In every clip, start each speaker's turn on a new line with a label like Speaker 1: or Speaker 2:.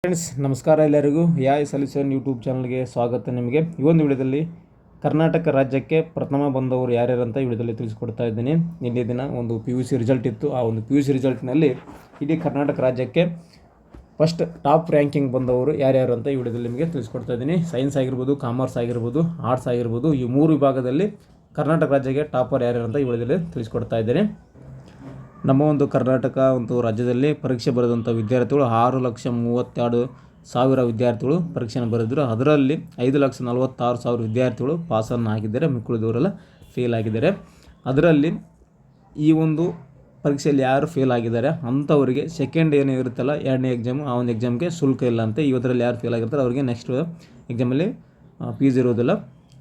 Speaker 1: Friends ನಮಸ್ಕಾರ ಎಲ್ಲರಿಗೂ solution YouTube ಚಾನಲ್ಗೆ ಸ್ವಾಗತ. ನಿಮಗೆ ಈ ಒಂದು ವಿಡಿಯೋದಲ್ಲಿ ಕರ್ನಾಟಕ ರಾಜ್ಯಕ್ಕೆ ಪ್ರಥಮ ಬಂದವರು ಯಾರ್ಯಾರು ಅಂತ ಈ ವಿಡಿಯೋದಲ್ಲಿ ತಿಳಿಸ್ಕೊಡ್ತಾ ಇದ್ದೀನಿ. ನಿನ್ನೆ ದಿನ ಒಂದು PUC ರಿಸಲ್ಟ್ ಇತ್ತು. ಆ ಒಂದು PUC ರಿಸಲ್ಟ್ನಲ್ಲಿ ಇಡೀ ಕರ್ನಾಟಕ ರಾಜ್ಯಕ್ಕೆ ಫಸ್ಟ್ ಟಾಪ್ ರ್ಯಾಂಕಿಂಗ್ ಬಂದವರು ಯಾರ್ಯಾರು ಅಂತ ಈ ವಿಡಿಯೋದಲ್ಲಿ ನಿಮಗೆ ತಿಳಿಸ್ಕೊಡ್ತಾ ಇದ್ದೀನಿ. ಸೈನ್ಸ್ ಆಗಿರ್ಬೋದು, ಕಾಮರ್ಸ್ ಆಗಿರ್ಬೋದು, ಆರ್ಟ್ಸ್ ಆಗಿರ್ಬೋದು, ಈ ಮೂರು ವಿಭಾಗದಲ್ಲಿ ಕರ್ನಾಟಕ ರಾಜ್ಯಕ್ಕೆ ಟಾಪರ್ ಯಾರ್ಯಾರು ಅಂತ ಈ ವಿಡಿಯೋದಲ್ಲಿ ತಿಳಿಸ್ಕೊಡ್ತಾ ಇದ್ದೀನಿ. ನಮ್ಮ ಒಂದು ಕರ್ನಾಟಕ ಒಂದು ರಾಜ್ಯದಲ್ಲಿ ಪರೀಕ್ಷೆ ಬರೆದಂಥ ವಿದ್ಯಾರ್ಥಿಗಳು 6,32,000 ವಿದ್ಯಾರ್ಥಿಗಳು ಪರೀಕ್ಷೆಯನ್ನು ಬರೆದರು. ಅದರಲ್ಲಿ 5,46,000 ವಿದ್ಯಾರ್ಥಿಗಳು ಪಾಸನ್ನು ಆಗಿದ್ದಾರೆ. ಮಿಕ್ಕುಳಿದವರೆಲ್ಲ ಫೇಲ್ ಆಗಿದ್ದಾರೆ. ಅದರಲ್ಲಿ ಈ ಒಂದು ಪರೀಕ್ಷೆಯಲ್ಲಿ ಯಾರು ಫೇಲ್ ಆಗಿದ್ದಾರೆ ಅಂಥವರಿಗೆ ಸೆಕೆಂಡ್ ಏನು ಇರುತ್ತಲ್ಲ, ಎರಡನೇ ಎಕ್ಸಾಮು, ಆ ಒಂದು ಎಕ್ಸಾಮ್ಗೆ ಶುಲ್ಕ ಇಲ್ಲ ಅಂತೆ. ಇವತ್ತರಲ್ಲಿ ಯಾರು ಫೇಲ್ ಆಗಿರ್ತಾರೆ ಅವರಿಗೆ ನೆಕ್ಸ್ಟ್ ಎಕ್ಸಾಮಲ್ಲಿ ಫೀಸ್ ಇರೋದಿಲ್ಲ.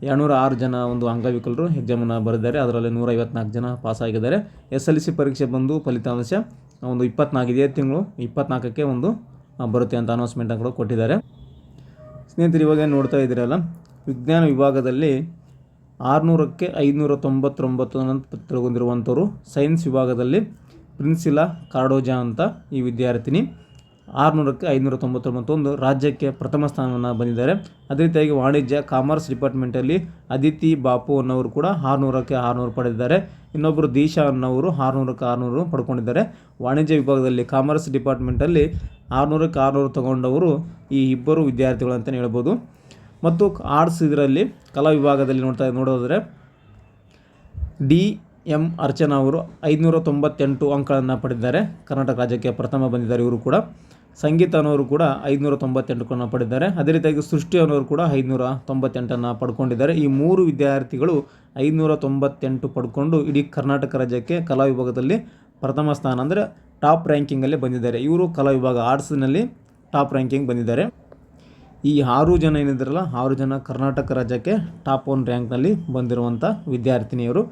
Speaker 1: 206 ಜನ ಒಂದು ಅಂಗವಿಕಲರು ಎಕ್ಸಾಮನ್ನು ಬರೆದಿದ್ದಾರೆ. ಅದರಲ್ಲಿ 154 ಜನ ಪಾಸ್ ಆಗಿದ್ದಾರೆ. SLC ಪರೀಕ್ಷೆ ಬಂದು ಫಲಿತಾಂಶ ಒಂದು 24 ಇದೇ ತಿಂಗಳು 24ಕ್ಕೆ ಒಂದು ಬರುತ್ತೆ ಅಂತ ಅನೌನ್ಸ್ಮೆಂಟ್ ಕೂಡ ಕೊಟ್ಟಿದ್ದಾರೆ. ಸ್ನೇಹಿತರು, ಇವಾಗ ನೋಡ್ತಾ ಇದ್ದೀರಲ್ಲ, ವಿಜ್ಞಾನ ವಿಭಾಗದಲ್ಲಿ 600ಕ್ಕೆ 599 ಅಂತ ತಿಳ್ಕೊಂಡಿರುವಂಥವ್ರು. ಸೈನ್ಸ್ ವಿಭಾಗದಲ್ಲಿ ಪ್ರಿನ್ಸಿಲಾ ಕಾರ್ಡೋಜಾ ಅಂತ ಈ ವಿದ್ಯಾರ್ಥಿನಿ 600ಕ್ಕೆ 599 ರಾಜ್ಯಕ್ಕೆ ಪ್ರಥಮ ಸ್ಥಾನವನ್ನು ಬಂದಿದ್ದಾರೆ. ಅದೇ ರೀತಿಯಾಗಿ ವಾಣಿಜ್ಯ ಕಾಮರ್ಸ್ ಡಿಪಾರ್ಟ್ಮೆಂಟಲ್ಲಿ ಅದಿತಿ ಬಾಪು ಅನ್ನೋರು ಕೂಡ 600ಕ್ಕೆ 600 ಪಡೆದಿದ್ದಾರೆ. ಇನ್ನೊಬ್ಬರು ದೀಶಾ ಅನ್ನೋರು 600ಕ್ಕೆ 600 ಪಡ್ಕೊಂಡಿದ್ದಾರೆ. ವಾಣಿಜ್ಯ ವಿಭಾಗದಲ್ಲಿ ಕಾಮರ್ಸ್ ಡಿಪಾರ್ಟ್ಮೆಂಟಲ್ಲಿ 600ಕ್ಕೆ 600 ತಗೊಂಡವರು ಈ ಇಬ್ಬರು ವಿದ್ಯಾರ್ಥಿಗಳು ಅಂತಲೇ ಹೇಳ್ಬೋದು. ಮತ್ತು ಆರ್ಟ್ಸ್ ಇದರಲ್ಲಿ ಕಲಾ ವಿಭಾಗದಲ್ಲಿ ನೋಡೋದಾದರೆ DM ಅರ್ಚನಾ ಅವರು 598 ಅಂಕಗಳನ್ನು ಪಡೆದಿದ್ದಾರೆ. ಕರ್ನಾಟಕ ರಾಜ್ಯಕ್ಕೆ ಪ್ರಥಮ ಬಂದಿದ್ದಾರೆ ಇವರು ಕೂಡ. ಸಂಗೀತ ಅನ್ನೋರು ಕೂಡ 598 ಪಡೆದಿದ್ದಾರೆ. ಅದೇ ರೀತಿಯಾಗಿ ಸೃಷ್ಟಿ ಅನ್ನೋರು ಕೂಡ 598 ಪಡ್ಕೊಂಡಿದ್ದಾರೆ. ಈ ಮೂರು ವಿದ್ಯಾರ್ಥಿಗಳು 598 ಪಡ್ಕೊಂಡು ಇಡೀ ಕರ್ನಾಟಕ ರಾಜ್ಯಕ್ಕೆ ಕಲಾ ವಿಭಾಗದಲ್ಲಿ ಪ್ರಥಮ ಸ್ಥಾನ ಅಂದರೆ ಟಾಪ್ ರ್ಯಾಂಕಿಂಗಲ್ಲಿ ಬಂದಿದ್ದಾರೆ. ಇವರು ಕಲಾ ವಿಭಾಗ ಆರ್ಟ್ಸ್ನಲ್ಲಿ ಟಾಪ್ ರ್ಯಾಂಕಿಂಗ್ ಬಂದಿದ್ದಾರೆ. ಈ 6 ಜನ ಏನಿದ್ದಾರಲ್ಲ, 6 ಜನ ಕರ್ನಾಟಕ ರಾಜ್ಯಕ್ಕೆ ಟಾಪ್ 1 ರ್ಯಾಂಕ್ನಲ್ಲಿ ಬಂದಿರುವಂಥ ವಿದ್ಯಾರ್ಥಿನಿಯರು.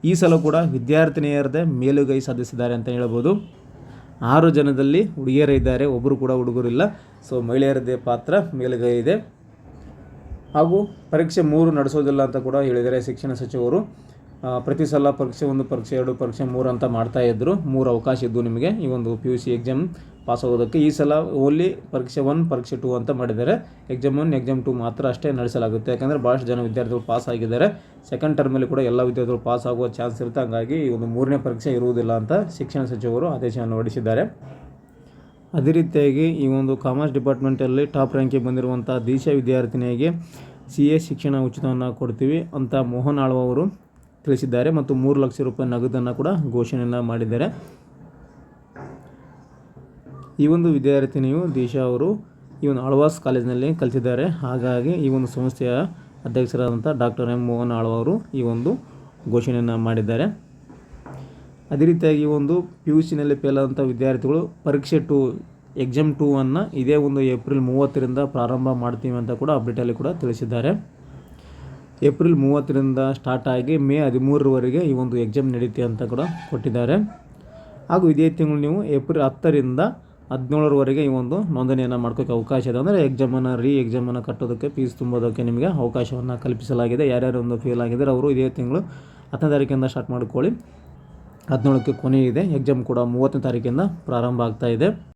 Speaker 1: ಈ ಸಲ ಕೂಡ ವಿದ್ಯಾರ್ಥಿನಿಯರದೇ ಮೇಲುಗೈ ಸಾಧಿಸಿದ್ದಾರೆ ಅಂತ ಹೇಳ್ಬೋದು. 6 ಜನದಲ್ಲಿ ಹುಡುಗಿಯರೇ ಇದ್ದಾರೆ, ಒಬ್ಬರು ಕೂಡ ಹುಡುಗರಿಲ್ಲ. ಸೊ ಮಹಿಳೆಯರದೇ ಪಾತ್ರ ಮೇಲುಗೈ ಇದೆ. ಹಾಗೂ ಪರೀಕ್ಷೆ 3 ನಡೆಸೋದಿಲ್ಲ ಅಂತ ಕೂಡ ಹೇಳಿದ್ದಾರೆ ಶಿಕ್ಷಣ ಸಚಿವರು. ಪ್ರತಿ ಸಲ ಪರೀಕ್ಷೆ 1, ಪರೀಕ್ಷೆ 2, ಪರೀಕ್ಷೆ 3 ಅಂತ ಮಾಡ್ತಾಯಿದ್ರು. 3 ಅವಕಾಶ ಇದ್ದು ನಿಮಗೆ ಈ ಒಂದು PUC ಎಕ್ಸಾಮ್ ಪಾಸ್ ಆಗೋದಕ್ಕೆ. ಈ ಸಲ ಓನ್ಲಿ ಪರೀಕ್ಷೆ 1, ಪರೀಕ್ಷೆ 2 ಅಂತ ಮಾಡಿದ್ದಾರೆ. ಎಕ್ಸಾಮ್ 1, ಎಕ್ಸಾಮ್ 2 ಮಾತ್ರ ಅಷ್ಟೇ ನಡೆಸಲಾಗುತ್ತೆ. ಯಾಕಂದರೆ ಭಾಳಷ್ಟು ಜನ ವಿದ್ಯಾರ್ಥಿಗಳು ಪಾಸ್ ಆಗಿದ್ದಾರೆ. ಸೆಕೆಂಡ್ ಟರ್ಮಲ್ಲಿ ಕೂಡ ಎಲ್ಲ ವಿದ್ಯಾರ್ಥಿಗಳು ಪಾಸ್ ಆಗುವ ಚಾನ್ಸ್ ಇರುತ್ತೆ. ಹಾಗಾಗಿ ಈ ಒಂದು 3ನೇ ಪರೀಕ್ಷೆ ಇರುವುದಿಲ್ಲ ಅಂತ ಶಿಕ್ಷಣ ಸಚಿವರು ಆದೇಶವನ್ನು ಹೊರಡಿಸಿದ್ದಾರೆ. ಅದೇ ರೀತಿಯಾಗಿ ಈ ಒಂದು ಕಾಮರ್ಸ್ ಡಿಪಾರ್ಟ್ಮೆಂಟಲ್ಲಿ ಟಾಪ್ ರ್ಯಾಂಕಿಂಗ್ ಬಂದಿರುವಂಥ ದೀಶಾ ವಿದ್ಯಾರ್ಥಿನಿಗೆ CA ಶಿಕ್ಷಣ ಉಚಿತವನ್ನು ಕೊಡ್ತೀವಿ ಅಂತ ಮೋಹನ್ ಆಳ್ವ ಅವರು ತಿಳಿಸಿದ್ದಾರೆ. ಮತ್ತು 3 ಲಕ್ಷ ರೂಪಾಯಿ ನಗದನ್ನು ಕೂಡ ಘೋಷಣೆಯನ್ನು ಮಾಡಿದ್ದಾರೆ. ಈ ಒಂದು ವಿದ್ಯಾರ್ಥಿನಿಯು ದೀಶಾ ಅವರು ಈ ಒಂದು ಆಳ್ವಾಸ್ ಕಾಲೇಜಿನಲ್ಲಿ ಕಲಿತಿದ್ದಾರೆ. ಹಾಗಾಗಿ ಈ ಒಂದು ಸಂಸ್ಥೆಯ ಅಧ್ಯಕ್ಷರಾದಂಥ Dr. M. ಮೋಹನ್ ಆಳ್ವ ಅವರು ಈ ಒಂದು ಘೋಷಣೆಯನ್ನು ಮಾಡಿದ್ದಾರೆ. ಅದೇ ರೀತಿಯಾಗಿ ಈ ಒಂದು PUCನಲ್ಲಿ ಫೇಲ್ ಆದಂಥ ವಿದ್ಯಾರ್ಥಿಗಳು ಪರೀಕ್ಷೆ 2 ಎಕ್ಸಾಮ್ 2 ಇದೇ ಒಂದು ಏಪ್ರಿಲ್ 30ರಿಂದ ಪ್ರಾರಂಭ ಮಾಡ್ತೀವಿ ಅಂತ ಕೂಡ ಅಪ್ಡೇಟಲ್ಲಿ ಕೂಡ ತಿಳಿಸಿದ್ದಾರೆ. ಏಪ್ರಿಲ್ 30ರಿಂದ ಸ್ಟಾರ್ಟ್ ಆಗಿ ಮೇ 13ರವರೆಗೆ ಈ ಒಂದು ಎಕ್ಸಾಮ್ ನಡೀತೆ ಅಂತ ಕೂಡ ಕೊಟ್ಟಿದ್ದಾರೆ. ಹಾಗೂ ಇದೇ ತಿಂಗಳು ನೀವು ಏಪ್ರಿಲ್ 10ರಿಂದ 17ರವರೆಗೆ ಈ ಒಂದು ನೋಂದಣಿಯನ್ನು ಮಾಡ್ಕೋಕ್ಕೆ ಅವಕಾಶ ಇದೆ. ಅಂದರೆ ಎಕ್ಸಾಮನ್ನು ಕಟ್ಟೋದಕ್ಕೆ, ಫೀಸ್ ತುಂಬೋದಕ್ಕೆ ನಿಮಗೆ ಅವಕಾಶವನ್ನು ಕಲ್ಪಿಸಲಾಗಿದೆ. ಯಾರ್ಯಾರು ಒಂದು ಫೇಲ್ ಆಗಿದ್ದಾರೆ ಅವರು ಇದೇ ತಿಂಗಳು 10ನೇ ತಾರೀಕಿಂದ ಸ್ಟಾರ್ಟ್ ಮಾಡ್ಕೊಳ್ಳಿ. 17ಕ್ಕೆ ಕೊನೆ ಇದೆ. ಎಕ್ಸಾಮ್ ಕೂಡ 30ನೇ ತಾರೀಕಿಂದ ಪ್ರಾರಂಭ ಆಗ್ತಾ ಇದೆ.